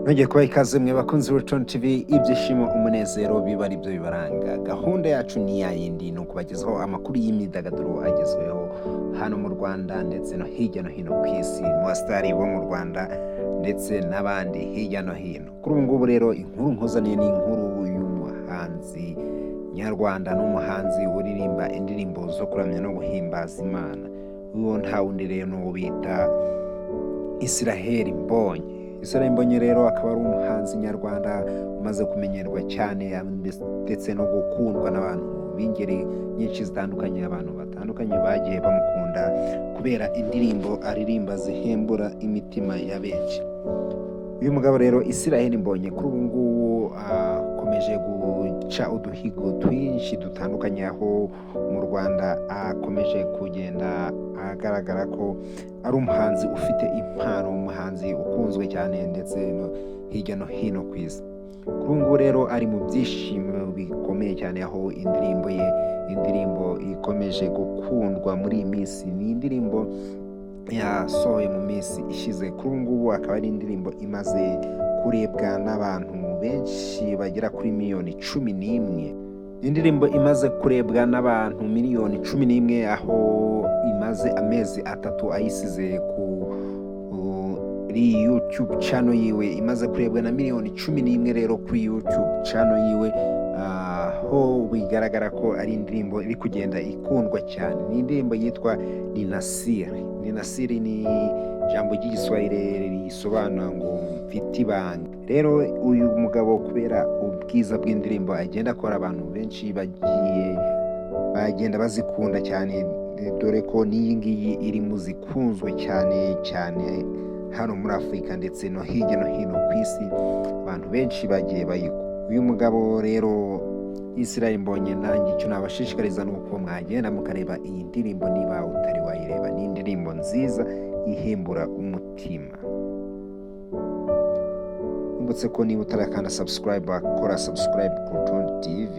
Nongeye kubaha ikaze mwe bakunzi b'Urutonde TV, ibyishimo umunezero biba ari byo bibaranga. Gahunda yacu ni yayindi, ni ukubagezaho amakuru y'imyidagaduro agezweho hano mu Rwanda ndetse no hirya no hino ku isi, mu basitari bo mu Rwanda ndetse n'abandi hirya no hino. Kuri ubu ngubu rero inkuru nkuzaniye ni inkuru y'umuhanzi nyarwanda n'umuhanzi uririmba indirimbo zo kuramya no guhimbaza Imana. Uwo ntawundi rero n'uwo bita Israel Mbonye rero akaba ari umuhanzi nyarwanda umaze kumenyerwa cyane ndetse no gukundwa n'abantu b'ingeri nyinshi zitandukanye. Abantu batandukanye bagiye bamukunda kubera indirimbo aririmba zihembura imitima ya benshi. Uyu mugabo rero Israel Mbonye kuri ubu ngubu akomeje guca uduhigo twinshi dutandukanye, aho mu Rwanda akomeje kugenda agaragara ko ari umuhanzi ufite impano, umuhanzi ukunzwe cyane ndetse no hirya no hino ku isi. Kuri ubu ngubu rero ari mu byishimo bikomeye cyane, aho indirimbo ikomeje gukundwa muri iyi minsi. Ni indirimbo yasohoye mu minsi ishize. Kuri ubu ngubu akaba ari indirimbo imaze kurebwa n'abantu benshi bagera kuri miliyoni 11. Indirimbo imaze kurebwa n'abantu miliyoni 11, aho imaze amezi 3 ayisize kuri YouTube channel yiwe, imaze kurebwa na miliyoni 11 rero kuri YouTube channel yiwe, aho bigaragara ko ari indirimbo iri kugenda ikundwa cyane. Ni indirimbo yitwa ni Siri, ni jambo ry'igiswahili risobanura ngo mfite ibanga. Rero uyu mugabo kubera ubwiza bw'indirimbo agenda akora, abantu benshi bagenda bazikunda cyane, dore ko n'iyi ngiyi iri mu zikunzwe cyane hano muri Afurika ndetse no hirya no hino ku isi. Abantu benshi bagiye bayikunda. Uyu mugabo rero Israel Mbonye, nanjye icyo nabashishikariza ni uko mwagenda mukareba iyi ndirimbo niba utari wayireba. Ni indirimbo nziza ihembura umutima. Mbutse ko niba utarakanda subscribe, akora subscribe ku Rutonde TV.